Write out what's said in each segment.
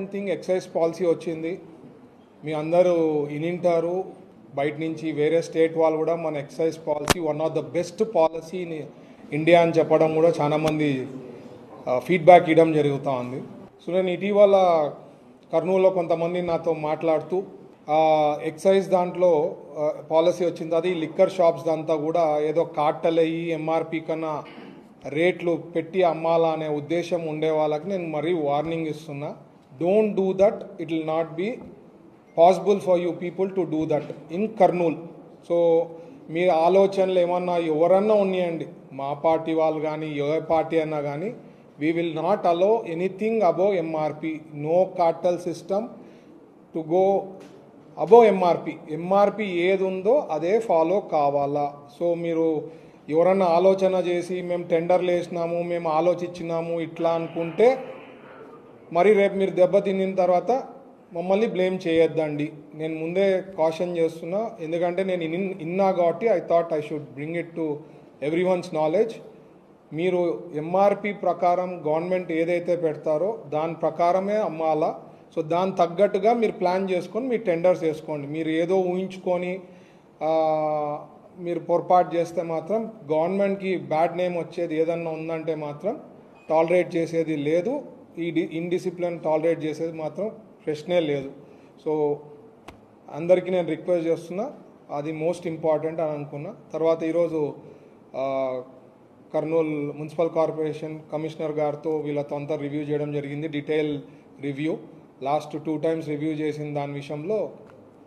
Important thing excise policy వచ్చింది. మీ అందరూ ఇనింటారు, బయట నుంచి వేరే స్టేట్ వాళ్ళు కూడా మన excise policy one of the best policy in India అని చెప్పడం కూడా చాలామంది ఫీడ్బ్యాక్ ఇవ్వడం జరుగుతూ ఉంది. సో నేను ఇటీవల కర్నూలులో కొంతమంది నాతో మాట్లాడుతూ ఎక్సైజ్ దాంట్లో పాలసీ వచ్చింది, అది లిక్కర్ షాప్స్ దాంతో కూడా ఏదో కార్టెల్ అయ్యి ఎంఆర్పి కన్నా రేట్లు పెట్టి అమ్మాలా అనే ఉద్దేశం ఉండే వాళ్ళకి నేను మరీ వార్నింగ్ ఇస్తున్నా. Don't do that, it will not be possible for you people to do that in Kurnool. So మీ ఆలోచనలు ఏమన్నా ఎవరన్నా ఉన్నాయండి, మా పార్టీ వాళ్ళు కానీ ఏ పార్టీ అన్నా కానీ, we will not allow anything above MRP. No cartel system to go above MRP. MRP ఏది ఉందో అదే ఫాలో కావాలా. సో మీరు ఎవరన్నా ఆలోచన చేసి మేము టెండర్లు వేసినాము, మేము ఆలోచించినాము ఇట్లా అనుకుంటే మరి రేపు మీరు దెబ్బతిన్న తర్వాత మమ్మల్ని బ్లేమ్ చేయొద్దండి. నేను ముందే కాషన్ చేస్తున్నా, ఎందుకంటే నేను ఇన్నా కాబట్టి I thought I should bring it to everyone's knowledge. మీరు ఎంఆర్పి ప్రకారం గవర్నమెంట్ ఏదైతే పెడతారో దాని ప్రకారమే అమ్మాలా. సో దాని తగ్గట్టుగా మీరు ప్లాన్ చేసుకొని మీరు టెండర్స్ వేసుకోండి. మీరు ఏదో ఊహించుకొని మీరు పొరపాటు చేస్తే మాత్రం గవర్నమెంట్కి బ్యాడ్ నేమ్ వచ్చేది ఏదన్నా ఉందంటే మాత్రం టాలరేట్ చేసేది లేదు. ఈ ఇన్డిసిప్లిన్ టాలరేట్ చేసేది మాత్రం ప్రశ్నే లేదు. సో అందరికీ నేను రిక్వెస్ట్ చేస్తున్నా, అది మోస్ట్ ఇంపార్టెంట్ అని అనుకున్నా. తర్వాత ఈరోజు కర్నూలు మున్సిపల్ కార్పొరేషన్ కమిషనర్ గారితో వీళ్ళతో అంతా రివ్యూ చేయడం జరిగింది, detail review. Last 2 times review చేసిన దాని విషయంలో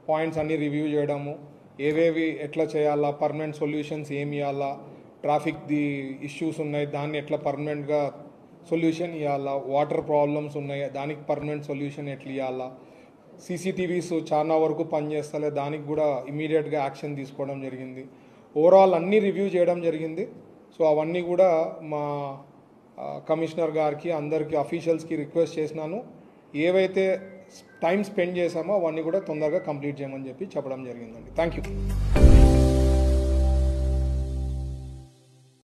పాయింట్స్ అన్నీ రివ్యూ చేయడము, ఏవేవి ఎట్లా చేయాలా, పర్మనెంట్ సొల్యూషన్స్ ఏమి ఇవ్వాలా, ట్రాఫిక్ది ఇష్యూస్ ఉన్నాయి దాన్ని ఎట్లా పర్మనెంట్గా సొల్యూషన్ ఇవ్వాలా, వాటర్ ప్రాబ్లమ్స్ ఉన్నాయి దానికి పర్మనెంట్ సొల్యూషన్ ఎట్లా ఇవ్వాలా, సీసీటీవీస్ చాలా వరకు పనిచేస్తలే దానికి కూడా ఇమీడియట్గా యాక్షన్ తీసుకోవడం జరిగింది. ఓవరాల్ అన్నీ రివ్యూ చేయడం జరిగింది. సో అవన్నీ కూడా మా కమిషనర్ గారికి అందరికీ అఫీషియల్స్కి రిక్వెస్ట్ చేసినాను, ఏవైతే టైం స్పెండ్ చేసామో అవన్నీ కూడా తొందరగా కంప్లీట్ చేయమని చెప్పి చెప్పడం జరిగిందండి. Thank you.